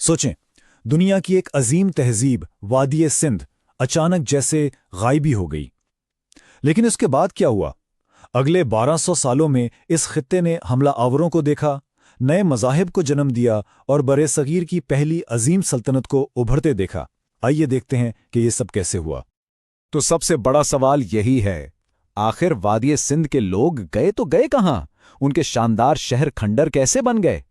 सोचें, दुनिया की एक अजीम तहजीब वादी सिंध अचानक जैसे गायबी हो गई। लेकिन इसके बाद क्या हुआ? अगले 1200 सालों में इस खित्ते ने हमला आवरों को देखा, नए मज़ाहिब को जन्म दिया और बरे सगीर की पहली अजीम सल्तनत को उभरते देखा। आइए देखते हैं कि ये सब कैसे हुआ। तो सबसे बड़ा सवाल यही है, आखिर वादी सिंध के लोग गए तो गए कहां? उनके शानदार शहर खंडर कैसे बन गए?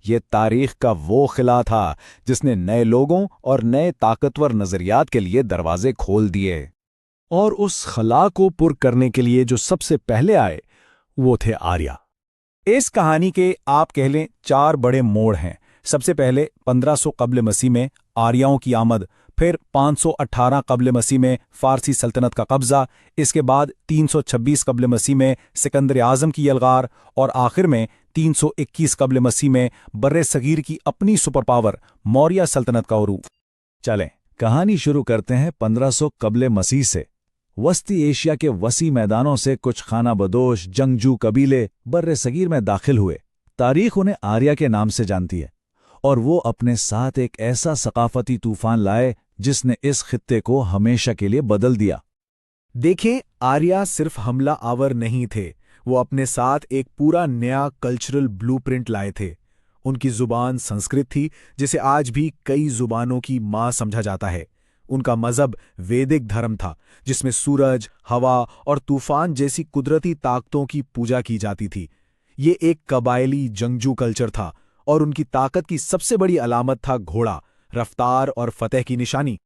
ये तारीख का वो खिला था जिसने नए लोगों और नए ताकतवर नजरियात के लिए दरवाजे खोल दिए। और उस खला को पुर करने के लिए जो सबसे पहले आए वो थे आर्या। इस कहानी के आप कह लें 4 बड़े मोड़ हैं। सबसे पहले 1500 कब्ल मसीह में आर्याओं की आमद, फिर 518 कब्ल मसीह में फारसी सल्तनत का कब्जा, इसके बाद 326 कब्ल मसीह में सिकंदर आज़म की यलगार और आखिर में 321 कब्ल मसीह में बर्रे सगीर की अपनी सुपर पावर मौर्य सल्तनत का उरूज। चलें, कहानी शुरू करते हैं 1500 कब्ल मसीह से। वस्ती एशिया के वसी मैदानों से कुछ खाना बदोश जंगजू कबीले बर्रे सगीर में दाखिल हुए। तारीख उन्हें आर्या के नाम से जानती है, और वो अपने साथ एक ऐसा सकाफती तूफान लाए जिसने इस खित्ते को हमेशा के लिए बदल दिया। देखें, आर्या सिर्फ हमला आवर नहीं थे, वो अपने साथ एक पूरा नया कल्चरल ब्लूप्रिंट लाए थे। उनकी जुबान संस्कृत थी, जिसे आज भी कई जुबानों की माँ समझा जाता है। उनका मजहब वैदिक धर्म था, जिसमें सूरज, हवा और तूफान जैसी कुदरती ताकतों की पूजा की जाती थी। ये एक कबायली जंगजू कल्चर था, और उनकी ताकत की सबसे बड़ी अलामत था घोड़ा, रफ्तार और फतेह की निशानी।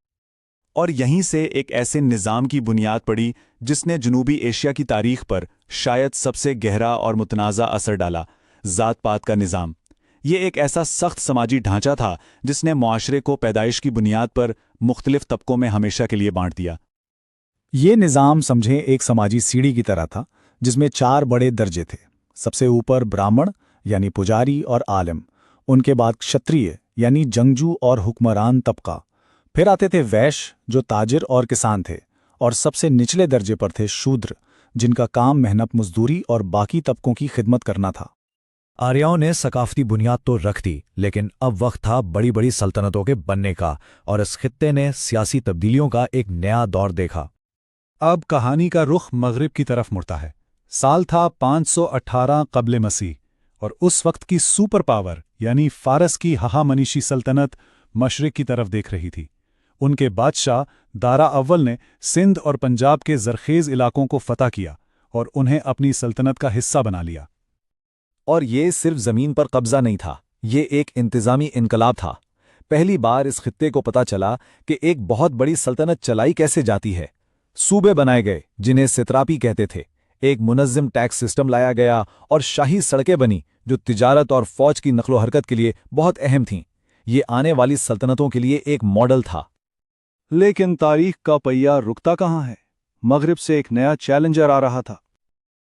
और यहीं से एक ऐसे निज़ाम की बुनियाद पड़ी जिसने जनूबी एशिया की तारीख पर शायद सबसे गहरा और मुतनाज़ा असर डाला, ज़ात पात का निज़ाम। ये एक ऐसा सख्त समाजी ढांचा था जिसने मुआशरे को पैदाइश की बुनियाद पर मुख्तलिफ तबकों में हमेशा के लिए बांट दिया। ये निज़ाम समझें एक समाजी सीढ़ी की तरह था, जिसमें 4 बड़े दर्जे थे। सबसे ऊपर ब्राह्मण यानी पुजारी और आलिम, उनके बाद क्षत्रिय यानी जंगजू और हुक्मरान तबका, फिर आते थे वैश्य जो ताजिर और किसान थे, और सबसे निचले दर्जे पर थे शूद्र, जिनका काम मेहनत मजदूरी और बाकी तबकों की खिदमत करना था। आर्याओं ने सकाफती बुनियाद तो रख दी, लेकिन अब वक्त था बड़ी बड़ी सल्तनतों के बनने का, और इस खित्ते ने सियासी तब्दीलियों का एक नया दौर देखा। अब कहानी का रुख मगरिब की तरफ मुड़ता है। साल था 518 कब्ल मसीह, और उस वक्त की सुपर पावर यानी फारस की हहामनीशी सल्तनत मशरिक की तरफ देख रही थी। उनके बादशाह दारा अव्वल ने सिंध और पंजाब के जरखेज इलाकों को फतह किया और उन्हें अपनी सल्तनत का हिस्सा बना लिया। और ये सिर्फ जमीन पर कब्जा नहीं था, ये एक इंतजामी इनकलाब था। पहली बार इस खित्ते को पता चला कि एक बहुत बड़ी सल्तनत चलाई कैसे जाती है। सूबे बनाए गए जिन्हें सितरापी कहते थे, एक मुनज़्ज़म टैक्स सिस्टम लाया गया, और शाही सड़कें बनी जो तिजारत और फौज की नकलो हरकत के लिए बहुत अहम थीं। ये आने वाली सल्तनतों के लिए एक मॉडल था। लेकिन तारीख का पहिया रुकता कहाँ है? मगरिब से एक नया चैलेंजर आ रहा था।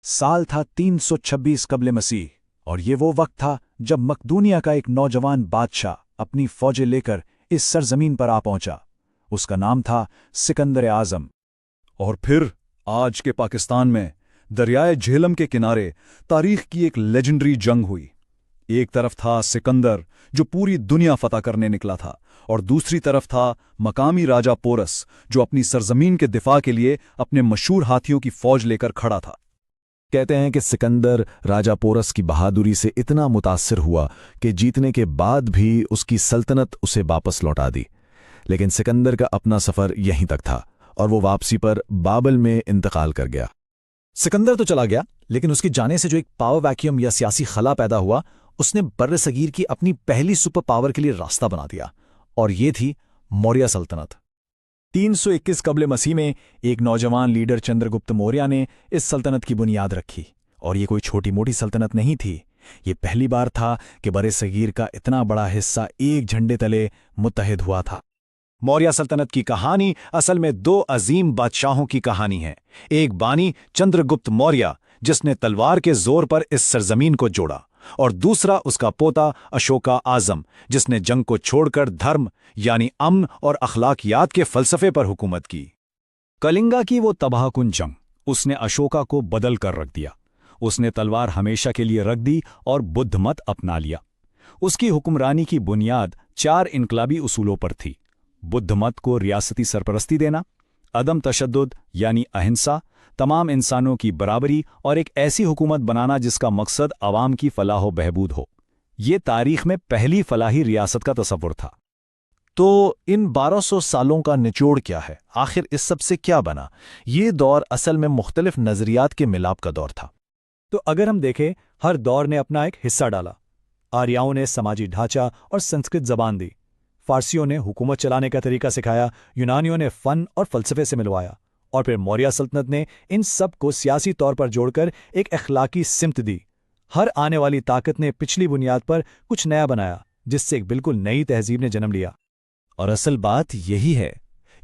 साल था 326 कब्ल मसीह, और ये वो वक्त था जब मकदूनिया का एक नौजवान बादशाह अपनी फौजें लेकर इस सरजमीन पर आ पहुंचा। उसका नाम था सिकंदर आज़म। और फिर आज के पाकिस्तान में दरियाए झेलम के किनारे तारीख की एक लेजेंडरी जंग हुई। एक तरफ था सिकंदर जो पूरी दुनिया फतह करने निकला था, और दूसरी तरफ था मकामी राजा पोरस जो अपनी सरजमीन के दिफा के लिए अपने मशहूर हाथियों की फौज लेकर खड़ा था। कहते हैं कि सिकंदर राजा पोरस की बहादुरी से इतना मुतासिर हुआ कि जीतने के बाद भी उसकी सल्तनत उसे वापस लौटा दी। लेकिन सिकंदर का अपना सफ़र यहीं तक था, और वो वापसी पर बाबल में इंतकाल कर गया। सिकंदर तो चला गया, लेकिन उसके जाने से जो एक पावर वैक्यूम या सियासी खला पैदा हुआ, उसने बर्रे सगीर की अपनी पहली सुपर पावर के लिए रास्ता बना दिया, और ये थी मौर्य सल्तनत। 321 कब्ल मसीह में एक नौजवान लीडर चंद्रगुप्त मौर्य ने इस सल्तनत की बुनियाद रखी, और ये कोई छोटी मोटी सल्तनत नहीं थी। ये पहली बार था कि बर्रे सगीर का इतना बड़ा हिस्सा एक झंडे तले मुत्तहिद हुआ था। मौर्य सल्तनत की कहानी असल में 2 अजीम बादशाहों की कहानी है। एक बानी चंद्रगुप्त मौर्य जिसने तलवार के जोर पर इस सरजमीन को जोड़ा, और दूसरा उसका पोता अशोका आज़म जिसने जंग को छोड़कर धर्म यानी अमन और अखलाकियात के फलसफे पर हुकूमत की। कलिंगा की वो तबाहकुन जंग उसने अशोका को बदल कर रख दिया। उसने तलवार हमेशा के लिए रख दी और बुद्ध मत अपना लिया। उसकी हुक्मरानी की बुनियाद 4 इनकलाबी उसूलों पर थी। बुद्ध मत को रियासती सरपरस्ती देना, अदम तशद्दुद यानी अहिंसा, तमाम इंसानों की बराबरी और एक ऐसी हुकूमत बनाना जिसका मकसद आवाम की फलाह व बहबूद हो। ये तारीख में पहली फलाही रियासत का तसव्वुर था। तो इन 1200 सालों का निचोड़ क्या है? आखिर इस सब से क्या बना? ये दौर असल में मुख्तलिफ नज़रियात के मिलाप का दौर था। तो अगर हम देखें, हर दौर ने अपना एक हिस्सा डाला। आर्याओं ने समाजी ढांचा और संस्कृत जबान दी, फारसियों ने हुकूमत चलाने का तरीका सिखाया, यूनानियों ने फ़न और फ़लसफ़े से मिलवाया, और फिर मौर्य सल्तनत ने इन सब को सियासी तौर पर जोड़कर एक अखलाकी सिमत दी। हर आने वाली ताकत ने पिछली बुनियाद पर कुछ नया बनाया, जिससे एक बिल्कुल नई तहजीब ने जन्म लिया। और असल बात यही है,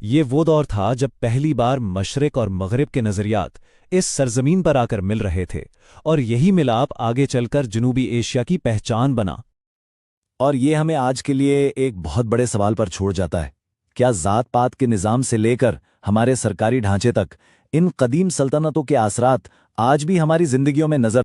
ये वो दौर था जब पहली बार मशरिक और मगरिब के नज़रियात इस सरजमीन पर आकर मिल रहे थे, और यही मिलाप आगे चलकर जनूबी एशिया की पहचान बना। और ये हमें आज के लिए एक बहुत बड़े सवाल पर छोड़ जाता है, क्या ज़ात पात के निज़ाम से लेकर हमारे सरकारी ढांचे तक इन कदीम सल्तनतों के असरात आज भी हमारी जिंदगियों में नजर